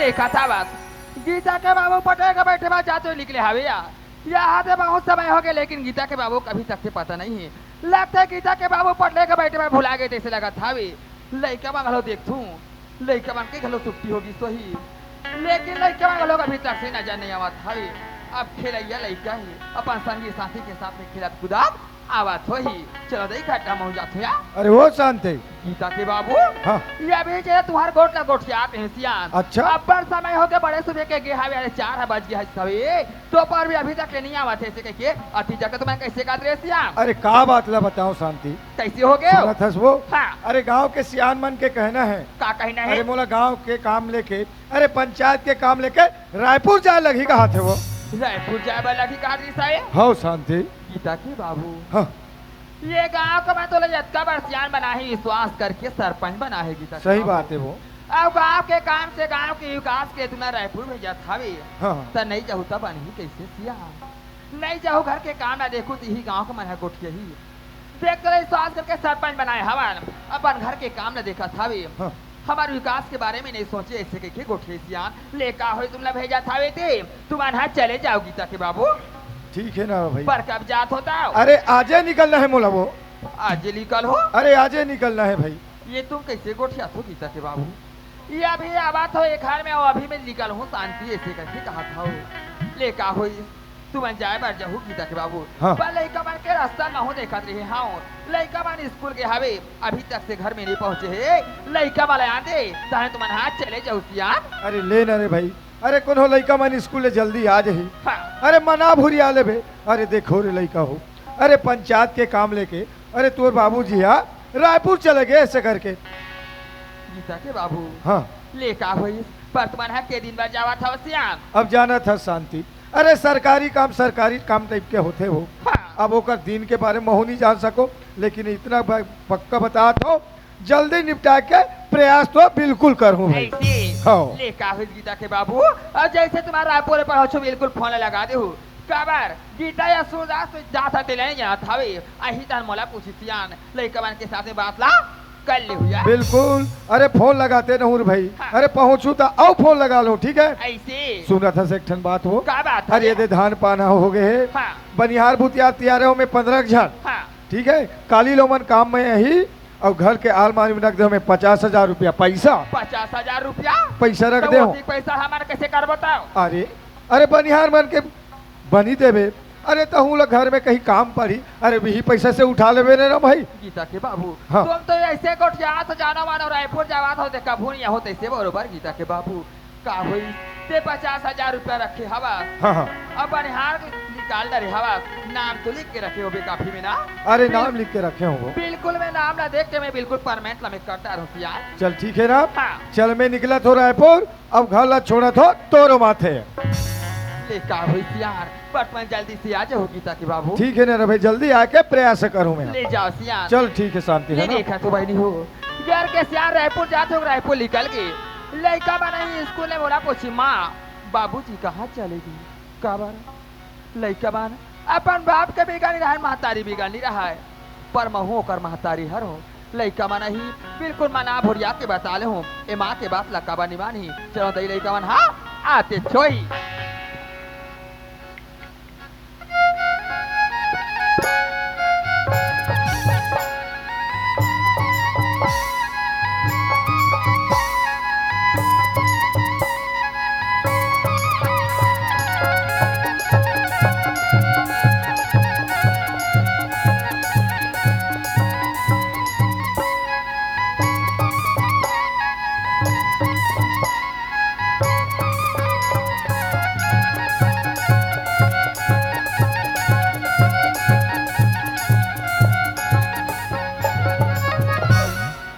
देखा था बात गीता के बाबू पटेल के बैठे बाद जाते हुए निकले हवे यहाँ से बहुत समय हो गया, लेकिन गीता के बाबू कभी तक से पता नहीं है। लगता है गीता के बाबू पटेल के बैठे बाद भुला गए जैसे लगा था वे। लड़का बंगलो देखूं लड़का बन के घलो छुट्टी होगी सही, लेकिन लड़का बंगलो अभी तक से नजर नहीं आवा था वे। अब खेलैया लड़का ही अपन संगी साथी के साथ में खेलत कुदात आवाज हो ही। चलो दई खट्टा महो जात होया। अरे वो शांति गीता के बाबू हाँ। ये अभी जो तुम्हार गोट ला गोट आते हैं सियान। अच्छा। अब बड़ समय हो गए, बड़े सुबह के गे हवे 4 बज गया सवे तो पर भी अभी तक नहीं आवा थे ऐसे के अति जगह तो मैं कैसे का रे सियान। अरे का बात ला बताओ शांति कैसे हो गए सुनत हस वो। हाँ। अरे गांव के सियान मन के कहना है का कहना है। अरे मोला गांव के काम लेके अरे पंचायत के काम लेके रायपुर जाए लगी कहा थे वो। रायपुर जाए वाला की कहा साहे। हाँ शांति गीता के बाबू हाँ। ये गांव को मैं तो लजका बरसियान बना ही विश्वास करके सरपंच बना है गीता। सही बात है वो। अब गांव के काम से गांव के विकास के तुम्हें रायपुर भेजा था भी हाँ। तो नहीं जाहू तब बन ही कैसे सिया नहीं जाहू घर के काम ना देखू तो यही गांव को मन गोट के ही देख तो विश्वास करके सरपंच बनाए हवन। अपन घर के काम ना देखा था भी हाँ। हमारे विकास के बारे में नहीं सोचे ऐसे के गोठे सियान लेका हो तुमने भेजा था थे तुम अनहा चले जाओ गीता के बाबू। ठीक है ना भाई। पर कब जात होता हो। अरे आजे निकलना है मोला वो। आज निकल हो। अरे आजे निकलना है भाई। ये तुम कैसे गोठिया हो गीता के बाबू। ये अभी आबाद हो एक हाल में हो अभी मैं निकल हूँ शांति ऐसे कैसे कहा था लेका हो तुम जाए बार जाहू गीता के बाबू। हाँ। पर लड़का बन के रास्ता न हो देखा रहे हाँ लड़का बन स्कूल के हवे अभी तक से घर में नहीं पहुंचे है लड़का वाला आते चाहे तुम हाथ चले जाओ सियान। अरे ले ना रे भाई। अरे कौन हो लड़का मन स्कूल जल्दी आ जाही। हाँ। अरे मना भूरिया ले बे। अरे देखो रे लड़का हो अरे पंचायत के काम लेके अरे तोर बाबूजी रायपुर चले गए ऐसे करके। गीता के बाबू हाँ। लेका हो पर तुम के दिन बाद जावा था सियान। अब जाना था शांति। अरे सरकारी काम टाइप के होते हो। हाँ। अब ओकर दिन के बारे में महू नहीं जान सको, लेकिन इतना पक्का बता हो जल्दी निपटा के प्रयास तो बिल्कुल करूँ भाई। ऐसे हाँ। लेका हो गीता के बाबू और जैसे तुम्हारा रायपुर पर हो बिल्कुल फोन लगा दे कबर गीता या सुधा तो जाता दिले यहाँ था वे अही तान मोला पूछी सियान लड़का बन के साथ में बात ला कर ले हुआ। बिल्कुल। अरे फोन लगाते नहूर भाई। हाँ। अरे पहुंचू तो आओ फोन लगा लो ठीक है। ऐसे सुन रहा था से एक ठन बात हो। का बात अरे ये धान पाना हो गए हाँ। बनिहार बुतियार तियारे हो में 15 जन हाँ। ठीक है। काली लोमन काम में यही और घर के आलमारी में रख दे हमें 50,000 रुपया पैसा 50,000 रुपया पैसा रख तो दे। वो पैसा हमारे कैसे कर बताओ। अरे अरे बनिहार मन के बनी देवे। अरे तो हूँ घर में कहीं काम पड़ी अरे वही पैसा से उठा ले ना भाई। गीता के बाबू हाँ। तुम तो ऐसे कोट जात हो जाना मानो रायपुर जावात हो देखा भूनिया होते ऐसे बरोबर गीता के बाबू का हुई ते 50,000 रुपया रखे हवा। हाँ हाँ। अब बनिहार निकाल दे हवा नाम तो लिख के रखे हो बे काफी में ना। अरे नाम लिख के रखे हो वो। बिल्कुल मैं नाम ना देख के मैं बिल्कुल परमानेंट में करता रहूं यार। चल ठीक है ना। हाँ। चल मैं निकला तो रायपुर अब घर ला छोड़ा तो तोरो माथे। ले का हुई यार वर्तमान जल्दी से आ जाओ गीता के बाबू। ठीक है ना भाई जल्दी आके प्रयास करूँ मैं। ले जाओ सियार। चल ठीक है शांति है ना। देखा तो भाई नहीं हो यार के सियार रायपुर जाते हो रायपुर निकल गए लड़का बना ही स्कूल में बोला पूछी माँ बाबूजी कहाँ चलेगी काबर लड़का बन अपन बाप के बिगाड़ी रहा है महतारी बिगाड़ी रहा है पर महू कर महतारी हर हो लड़का बना ही बिल्कुल मना भोरिया के बता ले हूँ ए माँ के बात लक्का बनी मानी चलो दई लड़का बन हाँ आते छोई।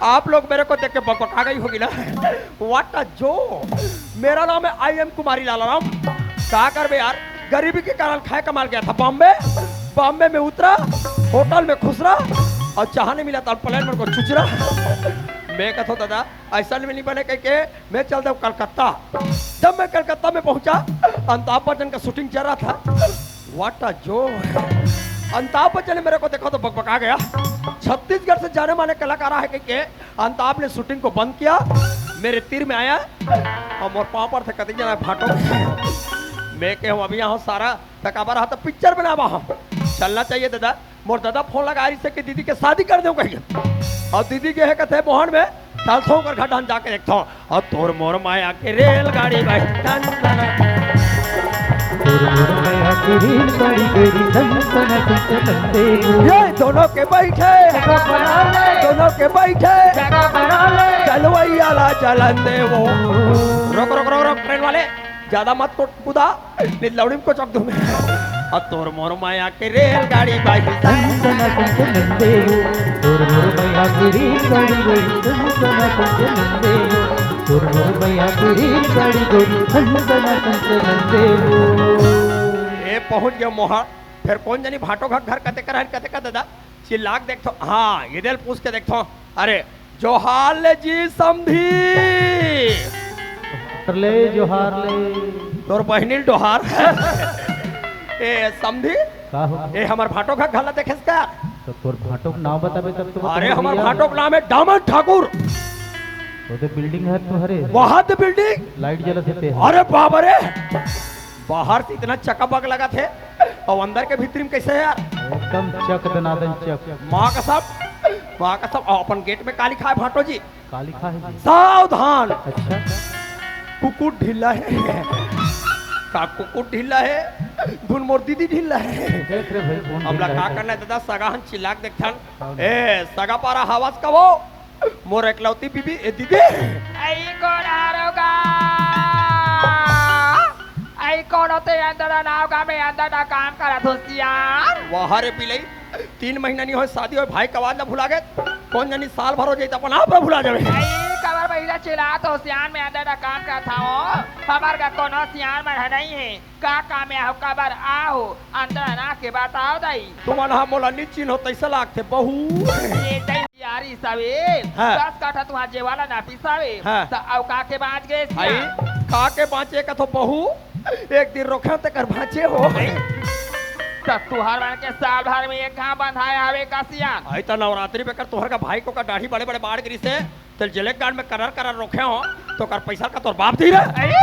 आप लोग मेरे को देख के बकबका गई होगी ना। व्हाट अ जो मेरा नाम है IM कुमारी लालाराम। क्या कर बे यार गरीबी के कारण खाए कमाल गया था बॉम्बे में उतरा होटल में खुसरा और चाहने मिला था प्लेन मेरे को चुचरा। मैं कहता हूँ दादा ऐसा नहीं बने कह के मैं चलता हूँ कलकत्ता। जब मैं कलकत्ता में पहुंचा अमिताभ बच्चन का शूटिंग चल रहा था। व्हाट अ जो अमिताभ बच्चन ने मेरे को देखा तो बकबका गया। छत्तीसगढ़ से जाने माने कलाकार है कि अमिताभ ने शूटिंग को बंद किया मेरे तीर में आया और मोर पाँव पर थे कति जना फाटो मैं के हूँ अभी यहाँ सारा तकाबा रहा तो पिक्चर बनावा हम चलना चाहिए दादा मोर दादा फोन लगा रही से कि दीदी के शादी कर दो कहीं और दीदी के है कथे मोहन में चल थो कर घाटान जाके देखता हूँ और तोर मोर माया के रेलगाड़ी भाई ये दोनों के बैठे चलवैया ला चलन दे वो रोक रोक रोक रोक ट्रेन वाले ज्यादा मत को कूदा नहीं लौड़ी को चौक दूं मैं और तोर मोर माया के रेलगाड़ी बाई ए पहुंच गया मोहर फिर कौन जानी भाटो घर कते का दादा चिल्लाक देखो हाँ ये दिल पूछ के देखो अरे जोहार जी समधी ले जोहार ले तोर बहनी डोहार ए समधी का हो ए हमार भाटो घर देखे का तो तोर भाटो का नाम बताबे तब तो अरे हमार भाटो का नाम है दामन ठाकुर वो तो बिल्डिंग है तुम्हारे वहां तो बिल्डिंग लाइट जलत है अरे बाप रे बाहर से इतना चकाबक लगा थे और अंदर के भीतर में कैसे है यार एकदम चक दनादन चक माँ का सब अपन गेट में काली खाए भाटो जी काली खा है जी। सावधान अच्छा कुकुट ढीला है का कुकुट ढीला है धुन मोर दीदी ढीला है देख रे भाई कौन हमला ढीला का है? करना है दादा सगाहन चिल्लाक देखथन ए सगा पारा हवास का वो मोर एकलौती बीबी ए दीदी आई कौन आरोगा आई कौन होते अंदर नाव में अंदर ना काम करा दोस्तियान वहां रे पिलई 3 महीना नहीं हो शादी हो भाई का आवाज ना भुला गए कौन जानी साल भर हो जाए तो अपन आप ना भुला जावे आई कबर महिला चिल्ला तो सियान में अंदर ना काम का था हो हमार का कोनो सियान में है नहीं है का काम है कबर आओ अंदर ना के बताओ दई तुम अनहा मोला निचिन हो तैसे लागते बहू ये दई यारी सवेल हाँ। 10 काठा तुम्हारे जेवाला ना पिसावे हाँ। तो औ का के बाज गए आई खा के बाँचे का तो बहू एक दिन रोखे ते कर भाचे हो तब तुहार बन के साल भर में एक घाव बंधाए हवे का सियान आई तो नवरात्रि पे कर तुहर का भाई को का दाढ़ी बड़े बड़े बाढ़ गिरी से चल जलेक गार्ड में करार रोखे हो तो कर पैसा का तोर बाप दी रे अरे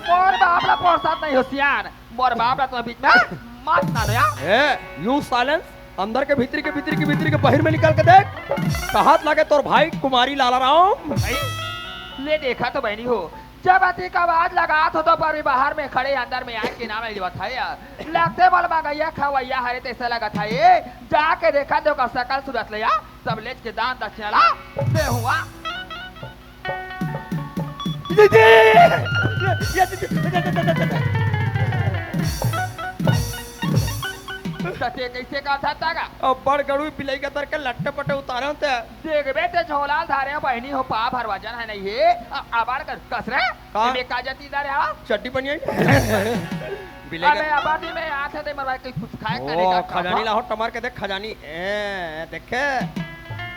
मोर बाप ला पोरसात नहीं हो सियान मोर बाप ला तो बीच में मत ना रे ए यू साइलेंस अंदर के भीतरी के बाहर में निकल के देख कहात लागे तोर भाई कुमारी लाला राम ले देखा तो बहनी हो जब अति का आवाज लगा तो पर बाहर में खड़े अंदर में आए के नाम लिया था या लगते बल गैया खवैया हरे तैसे लगा था ये जाके देखा तो का सकल सूरत लिया सब लेच के दान दक्षिणा से हुआ सचे कैसे का था तागा अब बड़ गड़ू पिलाई के तर के लट्टे पट्टे उतारे थे देख बेटे झोला धारे बहनी हो पा भर वजन है नहीं है आबार कर कसरे हाँ। में का जती दारे हा चड्डी बनी आई अबे आबादी में आते थे मरवा के कुछ खाए करे का खजानी लाहौर टमार के देख खजानी ए देखे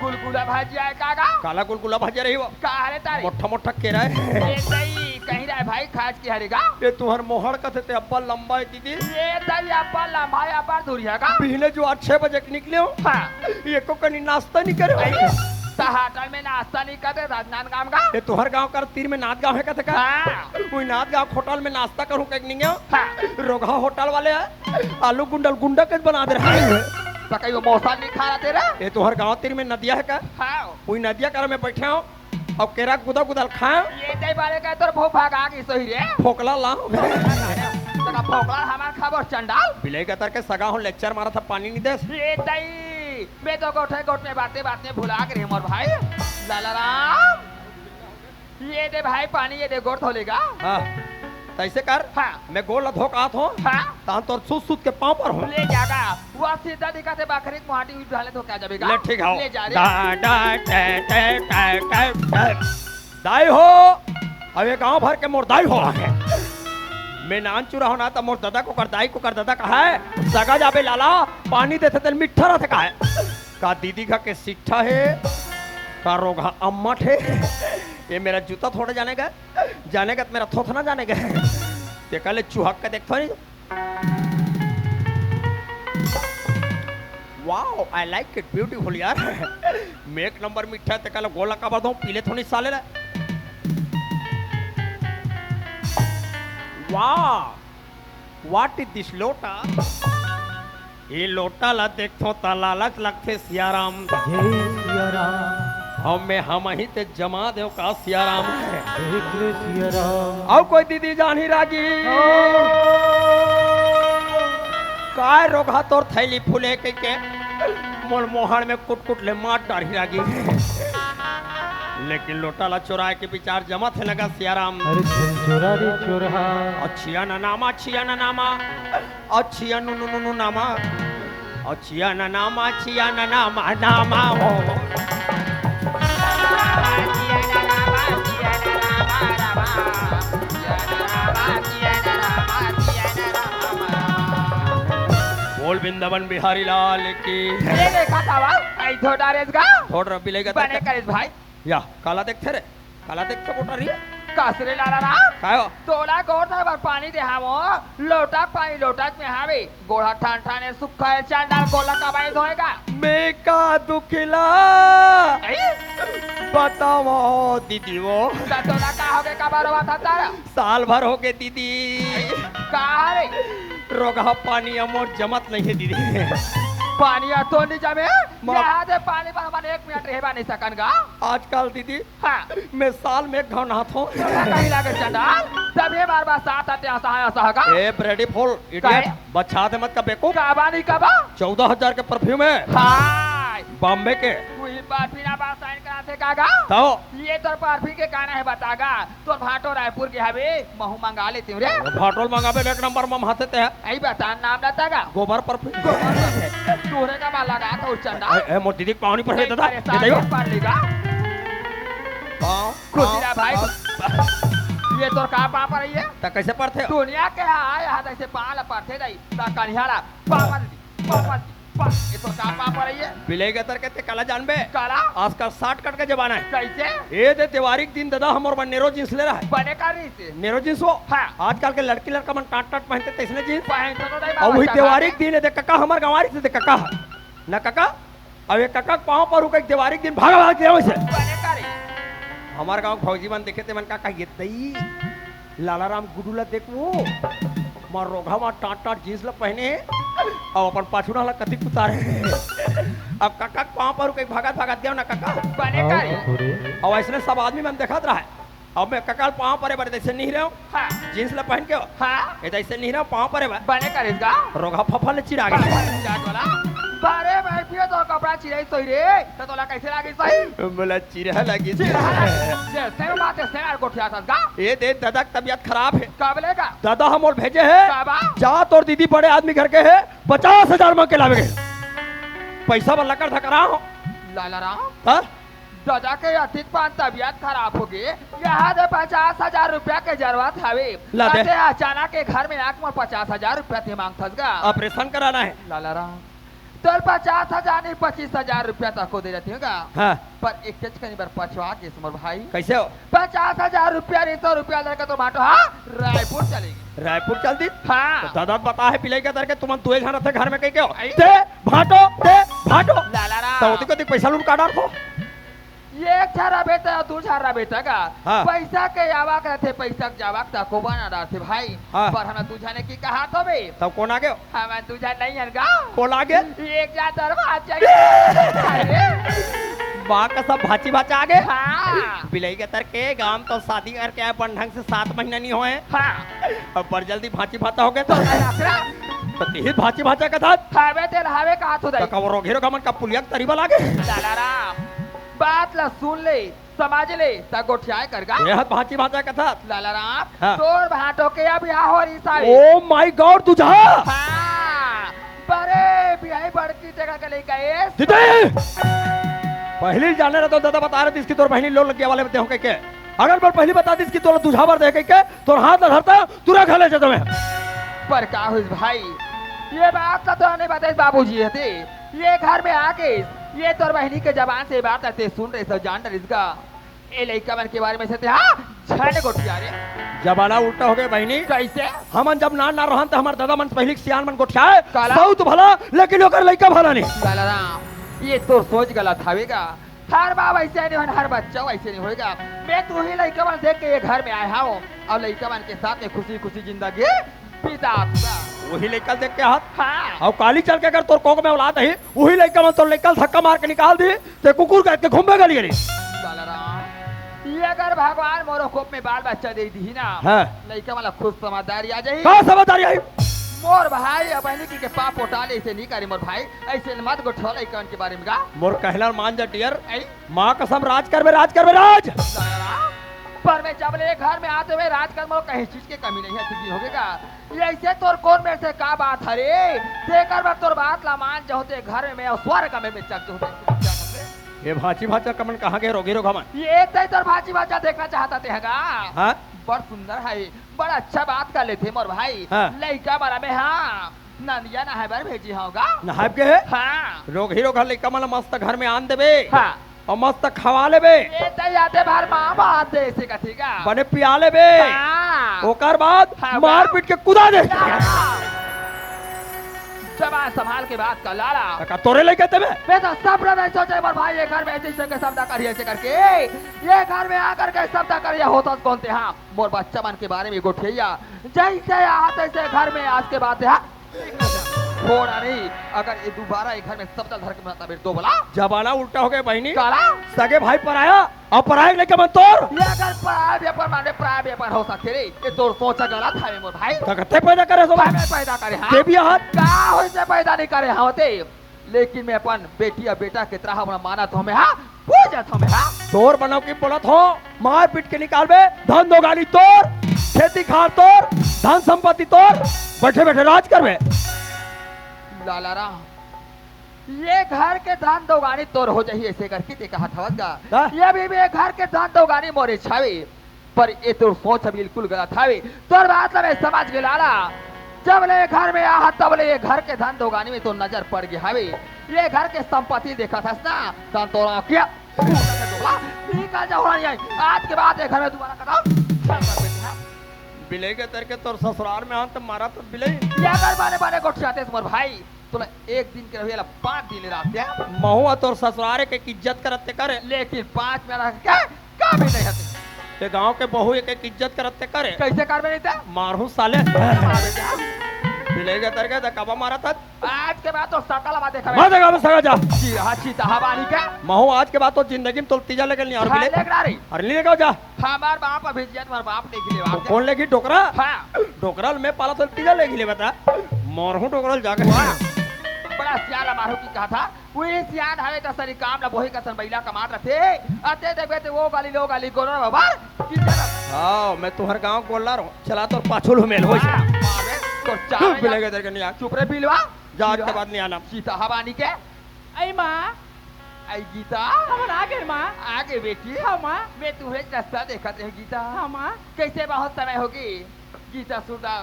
गुलगुला भाजी आए कागा काला गुलगुला भाजी रही वो कारे तारे मोटा केरा है ये सही कहीं रहा भाई खाज की हरेगा ये तुहर मोहर का थे अब्बा लंबा है दीदी ये सही अपा लंबा अपा दूरिया का पहले जो 6 बजे के निकले हो हाँ ये को कहीं नाश्ता नहीं करे होटल में नाश्ता नहीं करते राजनांदगांव का ये तुहर गांव कर तीर में नाथ गांव है का हाँ वही नाथ गांव होटल में नाश्ता करूं कहीं नहीं हो हाँ रोगा होटल वाले आलू गुंडा के बना दे रहे हैं तो कहीं वो मौसम नहीं खा रहा तेरा ये तुहर गांव तीर में नदिया है का हाँ वही नदिया कर में बैठे हो और केरा गुदल खाए ये दे बारे का तो भूख भागा की सही रे फोकला लाओ तका फोकला हमार खबर चंडाल बिलाई का तर के सगा हो लेक्चर मारा था पानी नहीं दे ये दई मैं तो गोठ में बातें भुला के रे मोर भाई लाला राम ये दे भाई पानी ये दे गोठ होलेगा हाँ तैसे कर हाँ मैं गोल धोक आत हूँ हाँ तान तोर सूत के पाँव पर हूँ ले जागा वो सीधा दिखा से बकरीद मुहाटी डाले तो क्या जाएगा ले ठीक है ले जा रे दाई हो अब ये गांव भर के मोर दाई हो है मैं नान चुरा होना तो मोर दादा को कर दाई को कर दादा कहा है सगा जाबे लाला पानी देते तेल मिठा रहता का है का दीदी का के सिट्ठा है का रोगा अम्मट है ये मेरा जूता थोड़ा जाने का तो मेरा थोथना जाने का ते कल चूहक का देखता नहीं wow I like it beautiful यार मैं एक नंबर मीठा ते कल गोला का बदो पीले थोड़ी साले ला वाह व्हाट इज दिस लोटा ये लोटा ला देखो ता लालच लगते सियाराम जय सिया राम हम ही ते जमा देव का सियाराम देख ले सिया राम आओ कोई दीदी जान ही रागी काय रोगा तोर थैली फूले के मोल मोहन में कुट कुट ले मार डारी लागी लेकिन लोटा ला चुराए के विचार जमा थे लगा सियाराम अरे झंझोरा रे चोरहा अच्छिया न नामा अच्छिया न नामा अच्छिया नु नु नु नु नामा अच्छिया न नामा अच्छिया न नामा नामा हो बोल वृंदावन बिहारी लाल की ये देखा था वाह आई थोड़ा रेस गा थोड़ रबी लेगा बने करेस भाई या काला देखते रे काला देखते बोटा रही कासरे लाला ना काय हो तोला गोड़ था बर पानी दे हामो लोटा पानी लोटा में हावे गोड़ा ठान ठाने सुखा है चांडाल गोला कबाई धोएगा मैं का दुखिला बताओ दीदी वो तोला का होगे कबार हुआ था तारा साल भर हो गए दीदी कहा रे रोगा पानी अमोट जमत नहीं है दीदी पानी तो नहीं जमे यहाँ से पानी पर हमारे 1 मिनट रह नहीं सकनगा आजकल दीदी हाँ मैं साल में घाव नहाता हूँ कहीं लगे चंडाल तब ये बार साथ आते हैं सहागा ए ब्रेडी फुल इडियट बच्चा दे मत का बेकूफ काबानी कबा 14,000 के परफ्यूम है हाय बॉम्बे के वही पार्फिना बात साइन कराते कागा तो ये तो पार्फी के गाना है बतागा तो भाटो रायपुर के हवे महू मंगा लेती हूँ रे भाटोल मंगाबे 1 नंबर में हाथे ते आई बता नाम बतागा गोबर परफ्यूम तोरे का माल लगा तो चंडाल ए मोर दीदी पानी पर है दादा ये देखो पार लेगा खुशीरा भाई ये तो का पा पर है ता कैसे पढ़ते हो दुनिया के आए हाथ ऐसे पाल पड़ते नहीं ता कन्यारा पापा ये तो का पा पर है बिले के तर के काला जानबे काला आजकल 60 कट के जमाना है कैसे ए दे त्योहारी दिन दादा हमर बन नेरो जींस ले रहा है बने का रही से नेरो जींस हो हाँ। आजकल के लड़की लड़का मन टाट टाट पहनते तैसने जींस पहन तो नहीं और वही त्योहारी दिन है दे कक्का हमर गंवारी से दे कक्का ना कक्का अब ये कक्का पांव पर रुके त्योहारी दिन भागा भाग के वैसे बने का रही हमार गांव फौजी मन देखे ते मन का ये तई लाला राम गुडूला देखो मार रोगा मा टाट टाट जींस ला पहने और अपन पाछुना ला कति उतारे अब कक्का पांव पर रुके भागत भागत गया ना कक्का बने का रही थोड़े और ऐसे सब आदमी मन देखत रहा है अब मैं ककाल पांव परे बड़े ऐसे नहीं रहो हाँ जींस ला पहन के हो हाँ ये ऐसे नहीं रहो पांव परे बा बने का रही का रोगा फफल चिरा गया बारे भाई पियो तो कपड़ा चिराई सोई रे तो तोला कैसे लागी सही बोला चिरा लगी से बात है सेनार कोठिया था गा ये दे दादा की तबीयत खराब है कब लेगा दादा हम और भेजे हैं काबा जा तोर दीदी बड़े आदमी घर के है 50,000 मांग के लावे पैसा वाला कर धकरा हो लाला राम हाँ? दादा के अतीत पान तबियत खराब हो गई यहाँ से 50,000 रुपया के जरूरत हवे ला दे। अचानक के घर में आंख में 50,000 रुपया थे मांग थसगा ऑपरेशन कराना है लाला राम तो 50,000 नहीं 25,000 रुपया तक को दे देती होगा हाँ पर एक चीज कहीं बार पछवा के सुमर भाई कैसे हो 50,000 रुपया 100 रुपया लेकर तो बांटो हाँ रायपुर चलेगी रायपुर चल दी हाँ तो दादा बता है पिलाई के दर के तुम दुए घंटे थे घर में कहीं के हो दे भाटो लाला तो राम उतको पैसा लूट काटा रखो ये एक छारा बेटा और दो छारा बेटा का हाँ। पैसा के आवाक रहते पैसा के जावाक तक को बना रहते भाई हाँ। पर हमें तुझाने की कहा तो बे तब कौन आ गए हमें तुझा नहीं है गा कौन आ गए एक जा दरबार चाहिए माँ का सब भाची भाचा आ गए हाँ बिलाई के तर के गांव तो शादी करके आए बन ढंग से 7 महीना नहीं हुए हाँ अब पर जल्दी भाची भाता हो गए तो रखना तो तेही भाची भाचा के साथ हावे तेल हावे कहा तो दई कवर घेरो का मन का पुलिया तरीबा लागे लाला राम बात ला सुन ले समझ ले तगोठियाए कर गा ये हाथ भाची भाचा के साथ लाला राम हाँ। तोर भाटो के अब यहाँ हो रही सारी ओ माय गॉड तुझा हाँ बड़े बिहाई बड़की जगह के लेके आए दीदी पहले ही जाने रहे तो दादा बता रहे थे इसकी तोर बहनी लोग लगे वाले देहो के अगर मैं पहले बता दी इसकी तोर तुझा भर दे के तोर हाथ न धरता तुरा खा ले जाता मैं पर का हुई भाई ये बात तो नहीं बताई बाबूजी थे ये घर में आके ये तोर बहनी के जबान से बात आते सुन रहे सब जान रहे इसका ए लड़का मन के बारे में से हाँ छाने गोठिया रे जबाना उल्टा हो गए बहनी कैसे हमन जब ना रहन तो हमार दादा मन पहले सियान मन गोठियाए काला? बहुत भला लेकिन ओकर लइका भला नहीं लाला राम ये तो सोच गलत हवेगा हर बाप ऐसे नहीं होना, हर बच्चा वैसे नहीं होएगा। मैं तू ही लड़का बन देख के ये घर में आया हूँ और लड़का बन के साथ में खुशी खुशी जिंदगी बिता दूंगा। वही लड़का देख के हाथ हाँ और काली चल के अगर तोर कोक में औलाद है वही लड़का मन तो लड़का धक्का मार के निकाल दी ते कुकुर करके घूमे गली गली। ये अगर भगवान मोरो कोप में बाल बच्चा दे दी ना हाँ। लड़का वाला खुश समझदारी आ जाए। कहाँ समझदारी आई? मोर भाई अब बहनी के पाप उठाले ऐसे नहीं करे मोर भाई, ऐसे मत गोठो लड़का के बारे में गा। मोर कहला मान जा डियर, ऐ माँ कसम राज कर बे राज कर बे राज। पर मैं जब ले घर में आते हुए राज कर मोर कहीं चीज की कमी नहीं है, ठीक होगेगा। ये ऐसे तोर कौन मेरे से का बात हरे देकर मैं तोर बात ला मान जाते घर में और स्वर्ग में चक होते। ये भाची भाचा कमन कहाँ गए रोगी रोगा मन? ये तय तोर भाजी भाजा देखना चाहता थे हगा। हाँ? बड़ सुंदर है, बड़ा अच्छा बात कर लेते मोर भाई। हाँ। लड़का बड़ा में हाँ नंदिया ना है बार भेजी होगा। नहाब के है हाँ रोगी रोगा लड़का मन मस्त घर में आन देबे हाँ और मस्त खवा लेबे ये तय आते बार माँ बात दे ऐसे का ठीक है। बने पिया लेबे हाँ ओकर बाद हाँ, मार पीट के कुदा दे। जबान संभाल के बात कर लाला। काका तोरे लेके ते में मैं तो सब नहीं सोचे मोर भाई ये घर में ऐसे के शब्द करिए ऐसे करके ये घर में आकर के शब्द करिए होता कौन थे। हाँ मोर बच्चा मन के बारे में गोठिया जैसे आते से घर में आज के बात है थोड़ा नहीं। अगर ये दोबारा ये घर में शब्द धर के मत तो बोला जबाना उल्टा हो गया बहनी। काला सगे भाई पराया और पराया लेके मन तोर ये अगर प्राय व्यापार माने प्राय व्यापार हो सकते रे ये तोर सोचा गलत है मोर भाई। कते पैदा करे सो मैं पैदा करे हाँ के भी हाथ का हो से पैदा नहीं करे हाँ होते, लेकिन मैं अपन बेटी या बेटा की तरह अपना माना तो हमें हाँ पूजा हमें हाँ तोर बनाओ की बोलत हो मार पीट के निकाल बे धन दो गाली तोर खेती खार तोर धन संपत्ति तोर बैठे बैठे राज कर बे। लाला राम ये घर के धान दोगानी तोर हो जाही ऐसे करके ते कहा था हाँ? ये भी ये घर के धान दोगानी मोरे छावे पर ये तोर सोच बिल्कुल गलत हावे। तोर बात मैं समझ गया लाला, जब ले घर में आ तब ले ये घर के धान दोगानी में तो नजर पड़ गया हावे। ये घर के संपत्ति देखा था ना तन तोरा क्या निकल जाओ आज के बाद ये घर में दोबारा कदम बिले के तर के तोर ससुराल में आन तो मारा तो बिले ये अगर बने बने गोठ जाते मोर भाई तोला एक दिन के रहिए 5 दिन रहते महुआ तोर ससुराल के इज्जत करते करे लेकिन 5 में रह क्या का भी नहीं हते ते गांव के बहू एक इज्जत करते करे कैसे करबे नहीं था मारू साले बिले के तर के दकाबा मारा था आज के बाद तो सकल बात देखा मैं देखा सगा जा जी हाँ चीता हवानी का महू आज के बाद तो जिंदगी में तो तीजा लेके नहीं और बिले लेकरारी अरे नहीं लेके जा हमार बाप अभी जियत मार बाप नहीं खिले तो बाप कौन लेगी टोकरा हां टोकरल में पाला तो तीजा लेगी ले बता मोरहू टोकरल जाके बड़ा सियाला मारू की कहा था वही सियान हवे त सरी काम ना बोही कसन बैला कमात रथे अते देखबे ते वो गाली लो गाली गोरा बाबा की जरा हां मैं तुहर गांव गोल्ला रो चला तो पाछुल मेल हो मारे तो चाय बिले के तर के नहीं आ चुप रे बिलवा जात के बाद नहीं आना सीता हवानी के आई माँ आई गीता हम आ गए माँ। आगे बेटी हाँ माँ मैं तुम्हें रास्ता देखा थे गीता हाँ माँ कैसे बहुत समय होगी गीता सुधा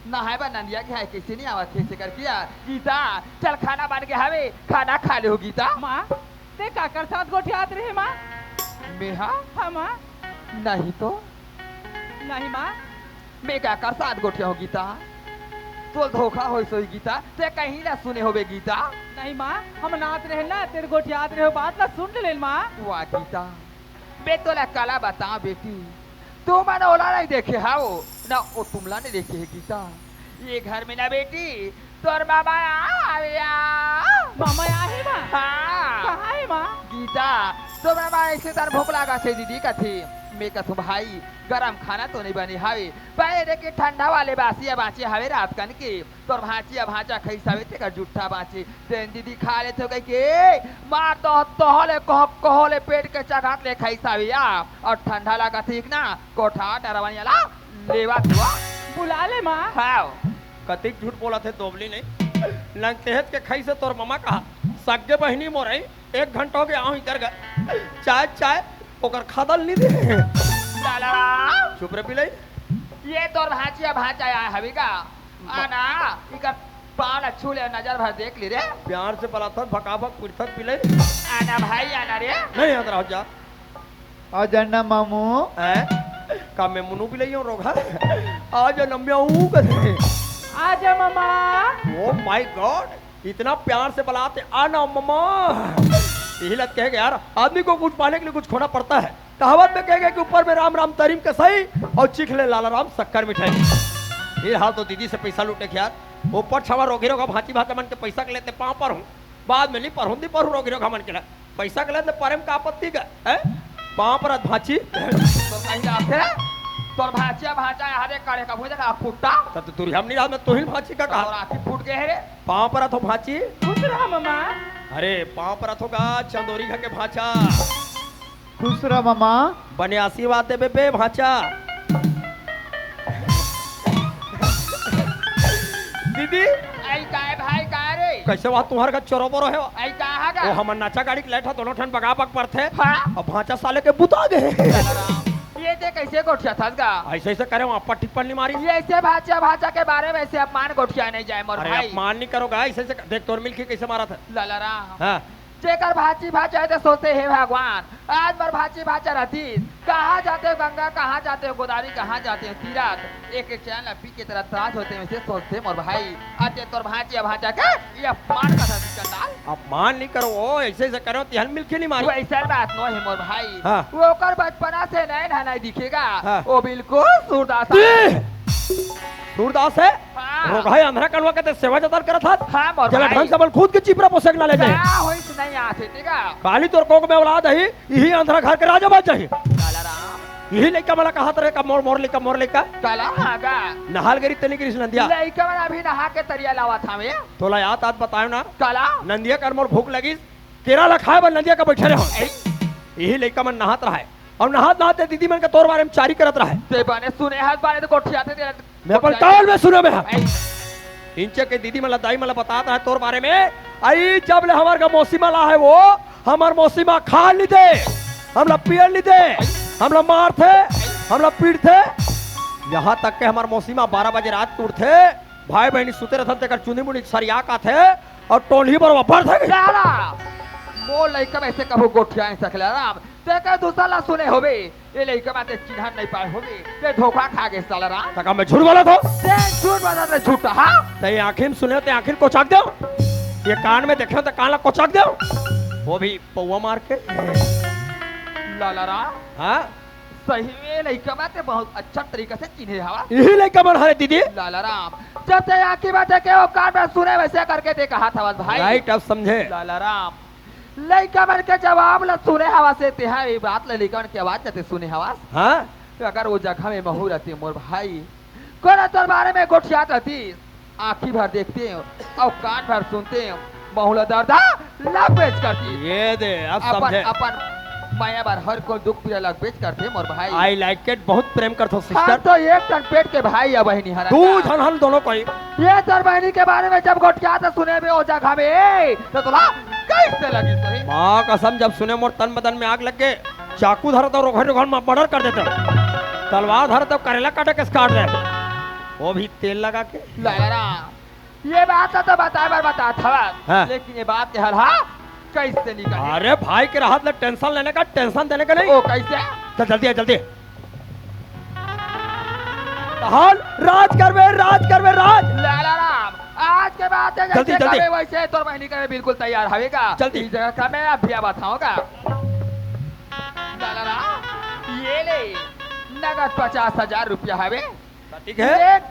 नहाए बा नंदिया के है कैसे नहीं आवा कैसे कर किया गीता चल खाना बन गया हवे खाना खा ले हो गीता माँ ते काकर साथ गोठियात रहे माँ। मैं हाँ हाँ माँ नहीं तो नहीं माँ मैं क्या कर साथ गोठिया हो गीता तो धोखा हो सोई गीता ते कहीं ना सुने होवे गीता नहीं माँ हम नाच रहे ना तेरे गोठियात रहे बात ना सुन ले माँ। वाह गीता बे तो ला काला बता बेटी तू मैंने ओला नहीं देखे हाओ ना ओ तुमला ने देखे है गीता ये घर में ना बेटी तोर बाबा आया मामा आहे माँ हाँ कहाँ है माँ। गीता तो बाबा ऐसे तार भूख लगा से दीदी का थी मैं कहूँ भाई गरम खाना तो नहीं बनी हावे पहले के ठंडा वाले बासिया बाँचे हवे रात कन के तोर भाचिया भाचा खैसावे थे का जूठा बाँचे तेन दीदी खा ले तो कह के मार तो तोहले कहले पेट के चगात ले खैसावे या और ठंडा लगा ठीक ना कोठा डरवानी ला लेवा दुआ बुला ले माँ। हाँ कतिक झूठ बोला थे दोबली नहीं लंगतेहत के खाई से तोर मामा कहा सगे बहनी मोरई 1 घंटा हो गया आऊं इधर गए चाय चाय ओकर खदल नहीं दे लाला चुप रे पिलाई ये तोर भाचिया भाचा आया हवी का आना इका पान छू ले नजर भर देख ली रे प्यार से पला था भकाभक पृथक पिलाई आना भाई आना रे नहीं अंदर हो जा आ जाना मामू हैं का मैं मुनु पिलाई हूं रोगा आज नम्या हूं कदे आजा मामा। ओ माय गॉड इतना प्यार से बुलाते आना मम्मा यही लत कहेगा यार, आदमी को कुछ पाने के लिए कुछ खोना पड़ता है। कहावत में कहेगा कि ऊपर में राम राम तरीम के सही और चिखले लाला राम शक्कर मिठाई। ये हाल तो दीदी से पैसा लूटे के यार, ऊपर छवा रोगी रोगा भांति भांति मन के पैसा के लेते पाँव पर हूँ, बाद में नहीं पर हूँ रोगी रोगा मन के लिए पैसा के लेते परम का आपत्ति का है पाँव पर भांची तो कहीं जाते तोर भाचिया भाचा हरे काढ़े का भूजा का फुट्टा तब तो हम नहीं रात में तोहिल भांची का और कहा आखी फूट गए रे। पाँव पर अथो भांची। खुश रहा मामा। अरे पाँव पर अथो का चंदोरी घा के भांचा खुश रहा मामा। बने आशीर्वाद दे बे भांचा। दीदी आई काय भाई काय रे कैसे वहाँ तुम्हारे का चोरो बोरो है आई कहा वो का हमर नाचा गाड़ी के लेठा दोनों ठन बगा पक पर थे हाँ और भांचा साले के बुता गए। ये ते कैसे गोठिया था का ऐसे ऐसे करे वहाँ पर टिप्पणी मारी। ये ऐसे भाचा भाचा के बारे में ऐसे अपमान गोठिया नहीं जाए मोर अरे भाई। अपमान नहीं करोगा ऐसे ऐसे देख तोर मिल के कैसे मारा था। लाला राम हाँ जेकर भाची भाचा है तो सोचते हे भगवान आज बार भाची भाचा रहती कहाँ जाते हो गंगा कहाँ जाते हो गोदावरी कहाँ जाते हो तीरथ एक एक चैन पी की तरह त्रास होते हैं वैसे सोचते मोर भाई आते तोर भाची भाचा के ये अपमान का था चंदाल अपमान नहीं करो वो ऐसे ऐसे करो तिहन मिल के नहीं मारी। वो ऐसा बात नो है मोर भाई हाँ। वो कर बचपना से नहीं दिखेगा हाँ। वो बिल्कुल सूरदास सूरदास है हाँ। रोगाई अंधरा कलवा के सेवा जतार करत था हाँ मोर चला भाई ढंग से बल खुद के चिपरा पोसक ना ले जाए क्या होई से नहीं आते ठीक है काली तोर कोक में औलाद है यही अंधरा घर के राजा बन जाए लाला राम यही लइका मला कहा तरह का मोर मोर लइका काला हागा नहाल गरी तनी कृष्ण नंदिया लइका में अभी नहा के तरिया लावा था मैं तोला याद आज बतायो ना काला नंदिया कर मोर भूख लगी केरा ला खाए बल नंदिया का बैठे रहो यही लइका मन नहात रहा है और नहात नहाते दीदी मन के तोर बारे में चारी करत रहा है ते बने सुने हाथ बारे तो कोठिया थे मैं अपन काल में सुने में इंचे के दीदी मला दाई मला बताता है तोर बारे में आई जब ले हमार का मौसीमा ला है वो हमार मौसीमा खा ली दे हमला पियर ली दे हमला मार थे हमला पीट थे यहाँ तक के हमार मौसीमा 12 बजे रात को उठते भाई बहनी सुते रहते तेकर चुनी मुनी सरिया का थे और टोली पर वापर थे लाला वो लइका में से कबो गोठिया नहीं सकला राम ते का दूसरा ला सुने होबे ये लइका में ते चिन्ह नहीं पाए होबे ते धोखा खा गए साला राम तका मैं झूठ बोला था ते झूठ बता ते झूठा हां ते आखिर सुने ते आखिर कोचाक दो ये कान में देखो तो कान ला कोचाक दो वो भी पौवा मार के लाला राम हाँ सही में लइका में ते बहुत अच्छा तरीके से चिन्हे हवा यही लइका बन हरे दीदी लाला राम जब ते आकी बात है के वो कान में सुने वैसे करके ते कहा था भाई राइट अब समझे लाला राम लइका मन के जवाब ल सुने हवा से ते है ये बात ल लइका मन के आवाज जाते सुने हवा हाँ अगर वो जगह में महू रहती मोर भाई कोना तोर बारे में गोठियात रहती आंखी भर देखते हो और कान भर सुनते हो बहुला दर्दा लग बेच करती ये दे अब अपन समझे अपन माया बार हर को दुख पीड़ा लग बेच करते मोर भाई आई लाइक इट बहुत प्रेम करते हो हम सिस्टर तो एक टन पेट के भाई या बहनी हरा तू धन हल दोनों कोई ये तोर बहनी के बारे में जब गोठियात सुने में ओ जगह में तो तोला कैसे लगी सही माँ कसम जब सुने मोर तन बदन में आग लग के चाकू धर तो रोघर रोघर में मर्डर कर देते तलवार धर तो करेला काटे के काट रहे वो भी तेल लगा के लाला ये बात तो बताए बार बता था हाँ। लेकिन ये बात के हल हा कैसे निकल अरे भाई के राहत ले टेंशन लेने का टेंशन देने का नहीं ओ कैसे चल जल्दी जल्दी हाल राज कर बे राज लाला राम आज के बाद जल्दी, जल्दी। वैसे तोर बहनी का बिल्कुल तैयार हवेगा जल्दी। इस जगह का मैं अभी बताऊंगा लाला राम ये ले नगद 50,000 रुपया हवे ठीक है एक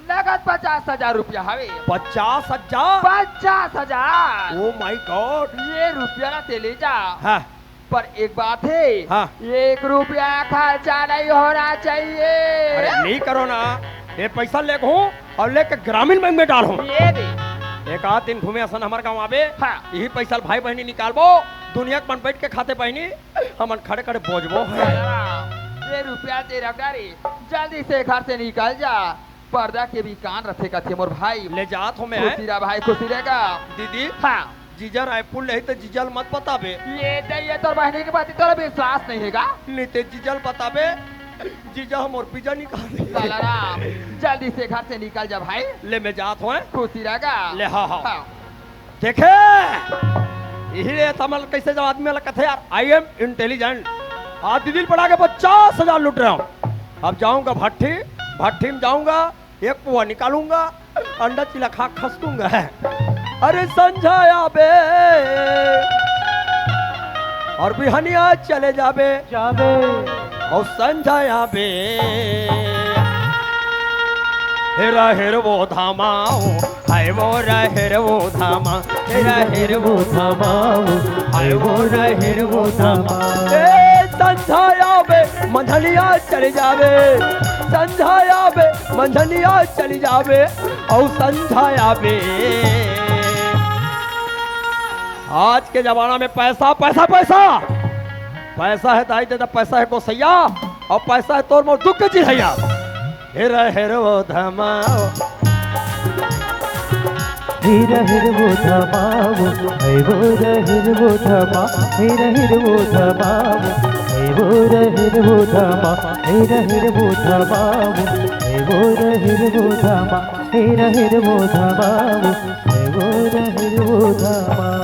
नगद 50,000 रुपया हवे 50,000 50,000 ओ माय गॉड ये रुपया ना ते ले जा हाँ पर एक बात है हाँ। 1 रुपया खर्चा नहीं होना चाहिए अरे नहीं करो ना ये पैसा ले हूँ और लेके ग्रामीण बैंक में डाल हूँ ये दे एक आध दिन घूमे असन हमारे गाँव आवे हाँ। यही पैसा भाई बहनी निकालबो दुनिया के मन बैठ के खाते बहनी हमन खड़े खड़े बोझबो ये रुपया दे रखदारी जल्दी से घर से निकल जा पर्दा के भी कान रखे का थे मोर भाई ले जात हो मैं खुशी रहा भाई खुशी रहेगा दीदी हाँ जीजा रायपुर नहीं तो जीजल मत बताबे ये तो बहनी के बात तोरा विश्वास नहीं हैगा नहीं तो जीजल बताबे जीजा हम और पिज्जा निकाल दे लाला राम जल्दी से घर से निकल जा भाई ले मैं जात हो खुशी रहेगा ले हाँ हाँ देखे यही तमल कैसे जब आदमी वाला कथे यार आई एम इंटेलिजेंट आज दीदी पढ़ा के 50,000 लूट रहा हूँ अब जाऊंगा भट्टी में जाऊंगा एक पुआ निकालूंगा अंडा चिला खा खस दूंगा अरे संझाया बे और बिहनिया चले जाबे जाबे और संझाया बे हेरा हेर वो धामाओ हाय वो रहेर वो धामा हेरा हेर वो धामाओ हाय वो रहेर वो धामा ए संझाया बे मंझलिया चले जाबे संझाया बे मंझलिया चली जाबे और संझाया बे आज के जमाना में पैसा पैसा पैसा पैसा है दाई दे पैसा है गोसैया और पैसा है तोर मोर दुख की चिढ़ैया हेरा हेर वो धमाओ हेरा हेर वो धमाओ है वो रहेर वो धमा हेरा हेर वो धमाओ है वो रहेर वो धमा हेरा हेर वो धमाओ है वो रहेर वो धमा हेरा हेर वो धमाओ है वो रहेर वो धमा